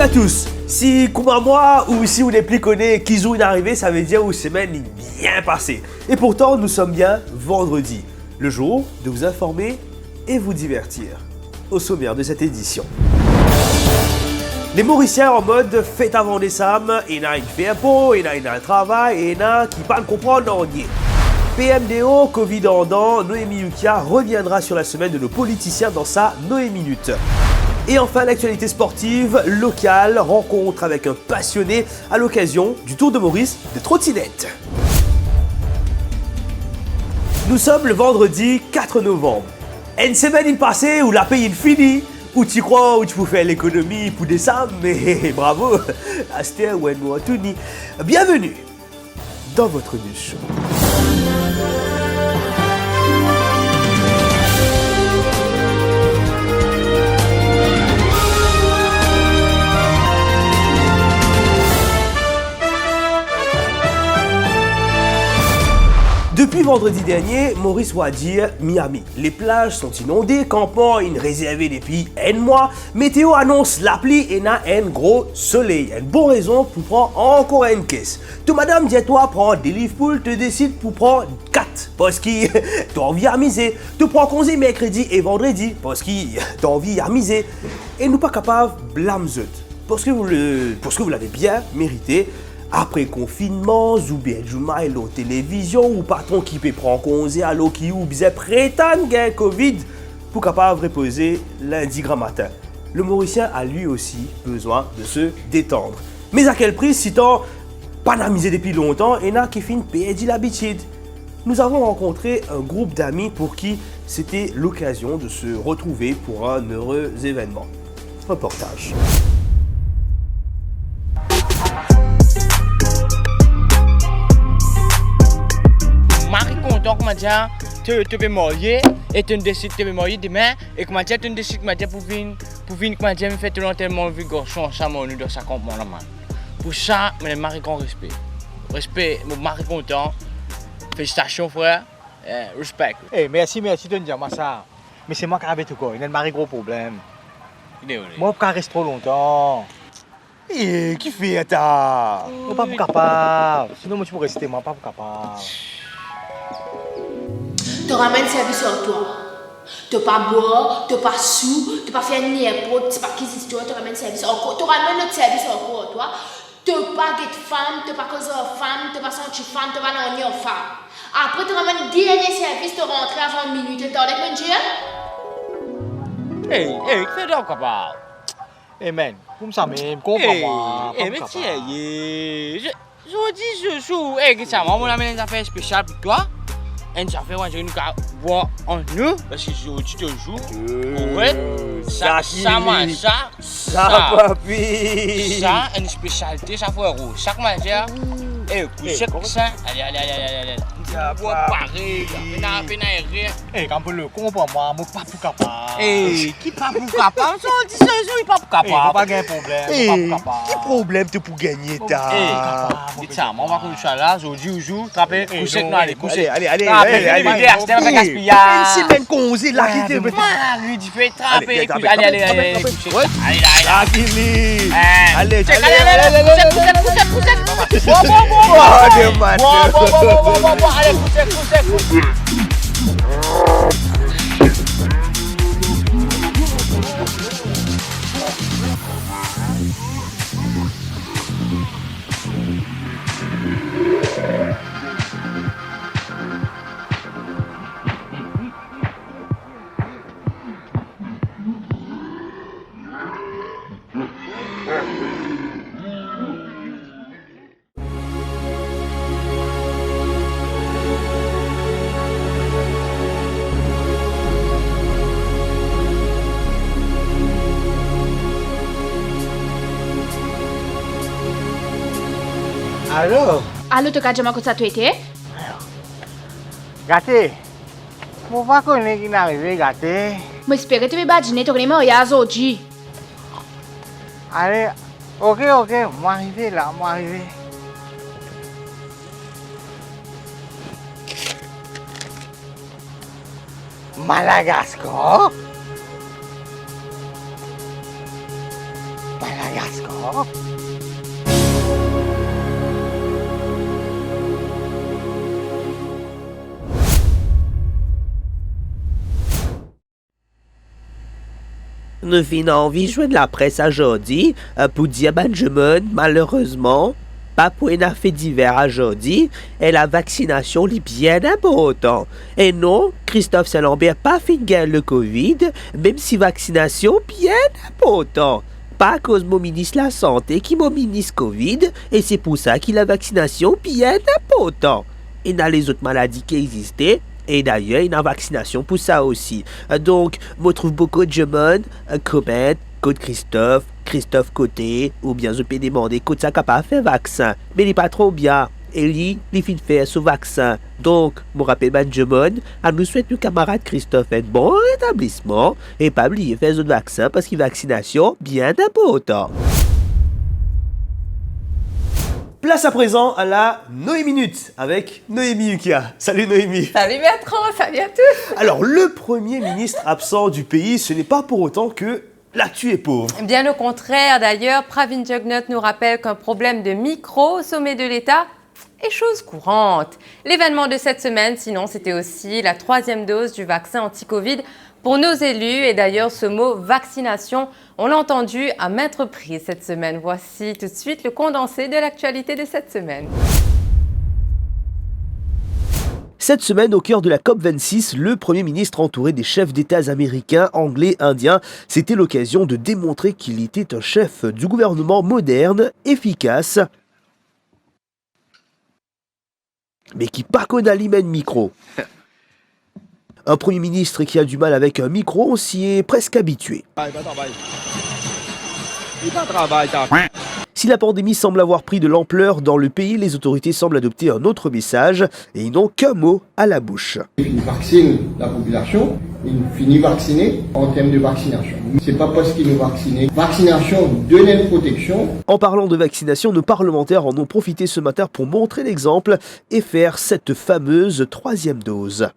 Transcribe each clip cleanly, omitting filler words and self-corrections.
à tous. Si, comme à moi, ou si vous n'êtes plus connu, Kizou est arrivé, ça veut dire une semaine est bien passée. Et pourtant, nous sommes bien vendredi, le jour de vous informer et vous divertir. Au sommaire de cette édition. Les Mauriciens en mode fête avant des Sam, il y en a une fait un pot, il y en a un travail, et il y en a qui parlent comprendre rien. PMDO, Covid en dents, Noémie Yukia reviendra sur la semaine de nos politiciens dans sa Noé Minute. Et enfin, l'actualité sportive locale, rencontre avec un passionné à l'occasion du Tour de Maurice de trottinette. Nous sommes le vendredi 4 novembre. Une semaine passée où la paye est finie, où tu crois, où tu peux faire l'économie pour des sommes, mais bravo, Aster Wenmo Tuni. Bienvenue dans votre news show. Depuis vendredi dernier, Maurice Wadi, Miami. Les plages sont inondées, campements réservés depuis un mois. Météo annonce la pluie et n'a un gros soleil. Une bonne raison pour prendre encore une caisse. Tu madame, dis-toi, prends des livres poules, te décide pour prendre 4. Parce que tu as envie à miser. Tu prends congé mercredi et vendredi. Parce que tu as envie à miser. Et nous pas capables de blâmer. Parce que vous l'avez bien mérité. Après confinement, ou bien du mal la télévision, ou patron qui peut prendre congé à l'eau qui ou bien prétendre qu'il y a Covid pour capable reposer lundi grand matin. Le Mauricien a lui aussi besoin de se détendre. Mais à quel prix si tant pas amusé depuis longtemps et n'a qui finit perdre l'habitude? Nous avons rencontré un groupe d'amis pour qui c'était l'occasion de se retrouver pour un heureux événement. Reportage. Donc, tu peux marier et tu décides de te marier demain et tu décides pour venir faire tout l'enterrement de garçon ensemble dans sa campagne. Pour ça, je suis marié con respect. Respect, je suis marié content. Félicitations frère, respect. Hey, merci de me dire ça. Mais c'est moi qui avais tout quoi, il y a un mari gros problème. Moi, je ne reste trop longtemps. Et qui fait ça? Je ne suis pas capable. Sinon, moi, je peux rester, moi, pas capable. Tu ramènes service sur toi. Tu pas boire, tu pas sous, tu pas faire n'importe, tu pas cuisiner, tu ramènes service encore. Tu ramènes notre service encore toi. Tu pas get femme, tu pas cause femme, tu pas sentir femme, tu pas non femme. Après tu ramènes dernier service, tu rentres avant minuit, tu t'en avec mon Dieu. Hey, fais donc capable. Hey man, comme ça même, comprends-moi. Mais tiens, je dis sous, ça moi on amène des affaires spéciales pour toi. Et ça fait que nous voir en nous, parce que tu te joues. Ouais, ça, papi. Ça, une spécialité, ça fait rouge. Chaque matière, coucher comme ça. Allez. Pareil, quand vous le comprends-moi, je ne suis pas pour capable. Qui pas pour capable? On dit ça, il n'est pas pour capable. Pas de problème. Quel problème tu pour gagner ta? Dis ça, on va coucher là, aujourd'hui, trapper, coucher, non, allez, coucher. Allez. Une semaine congé là qui te lui dit fait trapper, allez, coucher. Allez, coucher. Allô, tu as déjà comment ça tu étais? Gâté, pourquoi qu'on est arrivé, gâté? Mais j'espère que tu vas dîner, tu connais moi aujourd'hui. Allez, ok, moi arrivé là, moi arrivé. Madagascar? Madagascar. Nous venons envie jouer de la presse aujourd'hui pour dire Benjamin, malheureusement, pas pour un fait divers aujourd'hui, et la vaccination est bien importante. Et non, Christophe Saint-Lambert pas fait gagner le Covid, même si vaccination bien important. Pas à cause de mon ministre de la Santé qui mon ministre Covid, et c'est pour ça que la vaccination bien important. Et dans les autres maladies qui existaient, et d'ailleurs, il y a une vaccination pour ça aussi. Donc, je trouve beaucoup de gens, Comet, Côte Christophe, Christophe Côté, ou bien je peux demander Côte ça capable de faire vaccin. Mais il n'est pas trop bien. Et lui, il finit de faire ce vaccin. Donc, je rappelle Benjamin, à nous souhaite le camarade Christophe un bon rétablissement. Et pas oublier de faire ce vaccin parce que vaccination bien important. Place à présent à la Noémie Minute avec Noémie Ukia. Salut Noémie. Salut Bertrand, salut à tous. Alors, le Premier ministre absent du pays, ce n'est pas pour autant que l'actu est pauvre. Bien au contraire, d'ailleurs, Pravin Jugnauth nous rappelle qu'un problème de micro au sommet de l'État est chose courante. L'événement de cette semaine, sinon, c'était aussi la 3e dose du vaccin anti-Covid pour nos élus. Et d'ailleurs, ce mot vaccination, on l'a entendu à maintes reprises cette semaine. Voici tout de suite le condensé de l'actualité de cette semaine. Cette semaine, au cœur de la COP26, le Premier ministre entouré des chefs d'État américains, anglais, indiens, c'était l'occasion de démontrer qu'il était un chef du gouvernement moderne, efficace, mais qui pas connaît l'hymen micro. Un Premier ministre qui a du mal avec un micro, on s'y est presque habitué. Si la pandémie semble avoir pris de l'ampleur dans le pays, les autorités semblent adopter un autre message et ils n'ont qu'un mot à la bouche. Ils vaccinent la population, ils finissent vacciner en termes de vaccination. C'est pas parce qu'ils nous vaccinent. Vaccination donne une protection. En parlant de vaccination, nos parlementaires en ont profité ce matin pour montrer l'exemple et faire cette fameuse 3e dose.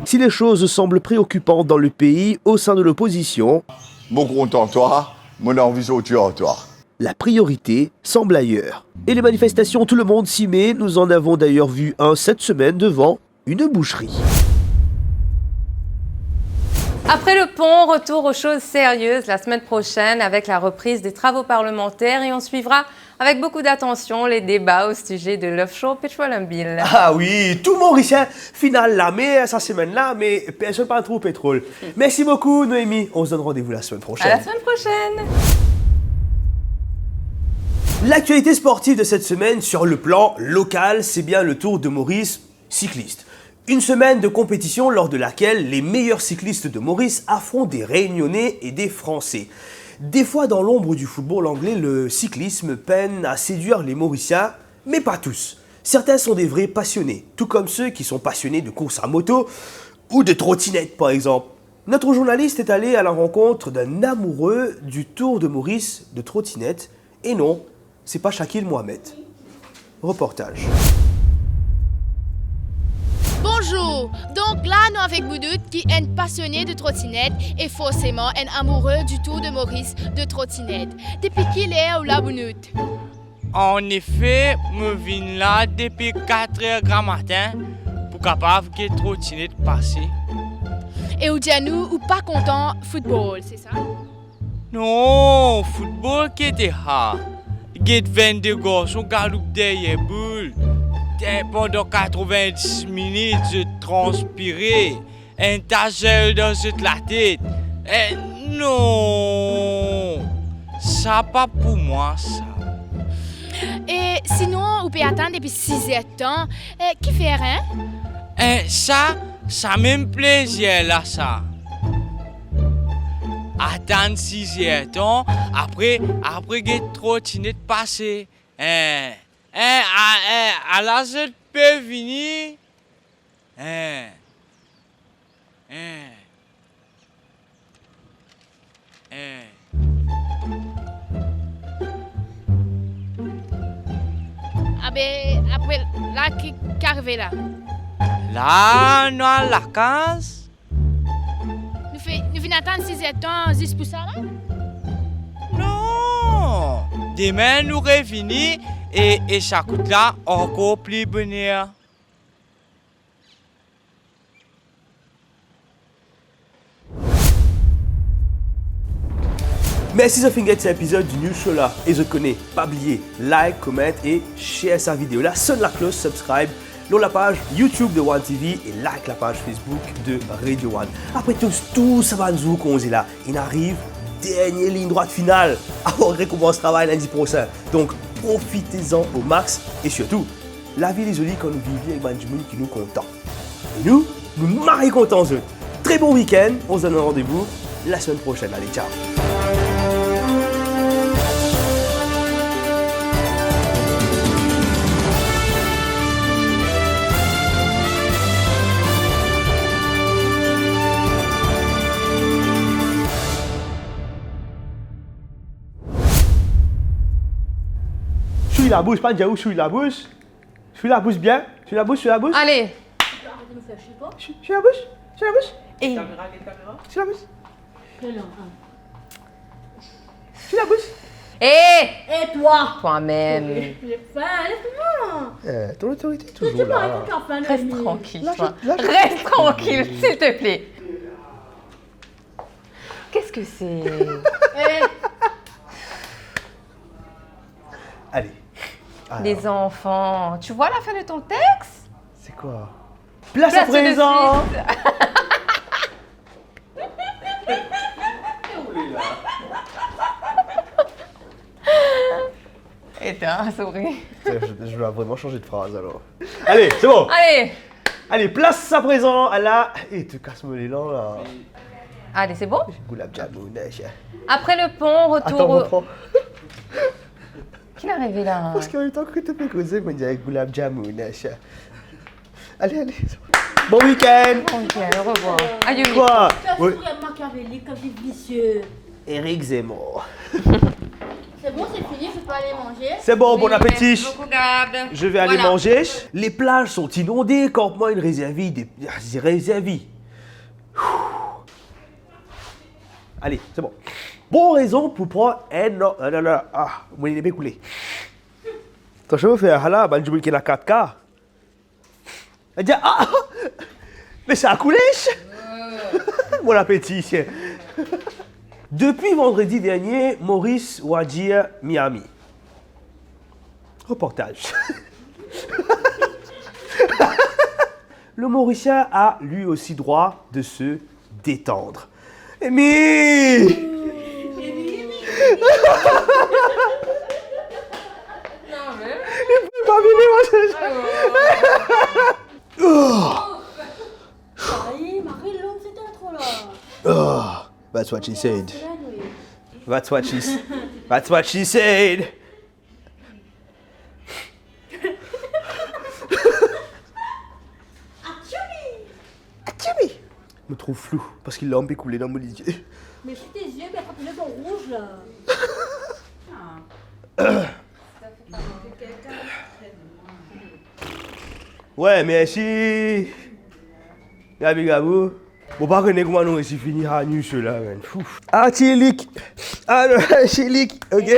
Si les choses semblent préoccupantes dans le pays, au sein de l'opposition, mon content toi, mon envie sauture toi. La priorité semble ailleurs. Et les manifestations, tout le monde s'y met. Nous en avons d'ailleurs vu un cette semaine devant une boucherie. Après le pont, retour aux choses sérieuses la semaine prochaine avec la reprise des travaux parlementaires et on suivra avec beaucoup d'attention les débats au sujet de l'offshore petroleum bill. Ah oui, tout le Mauricien final là, mais ça semaine là, mais personne pas trop au pétrole. Merci beaucoup Noémie, on se donne rendez-vous la semaine prochaine. À la semaine prochaine. L'actualité sportive de cette semaine sur le plan local, c'est bien le Tour de Maurice cycliste. Une semaine de compétition lors de laquelle les meilleurs cyclistes de Maurice affrontent des Réunionnais et des Français. Des fois, dans l'ombre du football anglais, le cyclisme peine à séduire les Mauriciens, mais pas tous. Certains sont des vrais passionnés, tout comme ceux qui sont passionnés de course à moto ou de trottinette par exemple. Notre journaliste est allé à la rencontre d'un amoureux du Tour de Maurice de trottinette, et non, c'est pas Shakil Mohamed. Reportage. Bonjour, donc là nous avec Boudout qui est passionné de trottinette et forcément un amoureux du Tour de Maurice de trottinette. Depuis qu'il est au la Boudout? En effet, je viens là depuis 4 heures du matin pour capable que trottinette passer. Et ou nous ou pas content football, c'est ça? Non, football qui était hard. Get 22 garçons galopent derrière boule. Pendant 90 minutes, je transpirais. Un tagel dans la tête. Non, ça pas pour moi, ça. Et sinon, on peut attendre depuis 6 heures de temps. Qui fait rien? Ça même plaisir là, ça. Attendre 6 heures de temps, après get trottinette passer. À la je peux venir. Après là, qui arrive là? Là, nous à la case. Nous venons attendre 6 ans juste pour ça là? Non. Demain, nous revenons et ça coûte là encore plus bonheur. Merci de finir cet épisode du New Show là. Et je connais, pas oublier, like, comment et share sa vidéo. Là, sonne la cloche, subscribe, dans la page YouTube de One TV et like la page Facebook de Radio One. Après tout ça va nous qu'on est là. Il arrive, dernière ligne droite finale. Alors, récompense travail lundi prochain. Donc, profitez-en au max. Et surtout, la vie est jolie quand nous vivons avec des gens qui nous content. Et nous marrons contents eux. Très bon week-end. On se donne un rendez-vous la semaine prochaine. Allez, ciao. Chouille la bouche, pas de où chouille la bouche. Chouille la bouche bien. Chouille la bouche, chouille la bouche. Allez. Chouille la bouche, chouille la bouche. Et... Chouille la bouche. Chouille la bouche. Et toi? Toi-même. Laisse-moi. Ton autorité est toujours là. Reste tranquille, toi. Reste tranquille, s'il te plaît. Qu'est-ce que c'est? Allez. Alors, Les enfants. Tu vois la fin de ton texte? c'est quoi? Place à présent. Et t'as souri. Je dois vraiment changer de phrase alors. Allez, c'est bon. Allez. Allez, place à présent à la... Eh, te casse-moi l'élan là. Allez, c'est bon? Gulab Jamoun. Après le pont, retour Attends, au... reprends. Qu'il est arrivé là? Parce qu'en même temps que tu fais causer, moi je dirais Gulab Jamoun. Allez. Bon week-end. Ok, au revoir. Adieu. Quoi? Oui. Machiavélique, comme vicieux. Éric Zemmour. C'est bon, c'est fini, je peux aller manger. C'est bon, bon appétit. Merci beaucoup, Gab. Je vais aller manger. Les plages sont inondées, campement une réservie, des réservies. Allez, c'est bon. Bonne raison pour prendre un... Non, mon il est bien coulé. Ton chemin fait un hala, ben je veux qu'il y ait la 4K. Elle dit, mais ça a coulé. Bon appétit. Depuis vendredi dernier, Maurice Wadzia, Miami. Reportage. Le Mauricien a lui aussi droit de se détendre. Mais... Il peut pas venir, Marie-Laure, c'était trop là. That's what she said. That's what she said. Atchoubi. Je me trouve flou parce qu'il l'a un peu coulé dans mon yeux. Mais c'est tes yeux, mais quand tes yeux sont rouges là. Ouais, merci. Gabi Gabou. Bon, pas connaître comment nous aussi fini à nu cela, man. Chilik. Chilik, ok.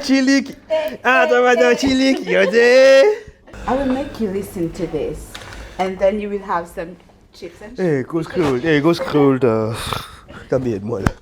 Chilik. Tomato chilik, ok. I will make you listen to this, and then you will have some chips and Go scroll. Go scroll. T'as bien de moi là.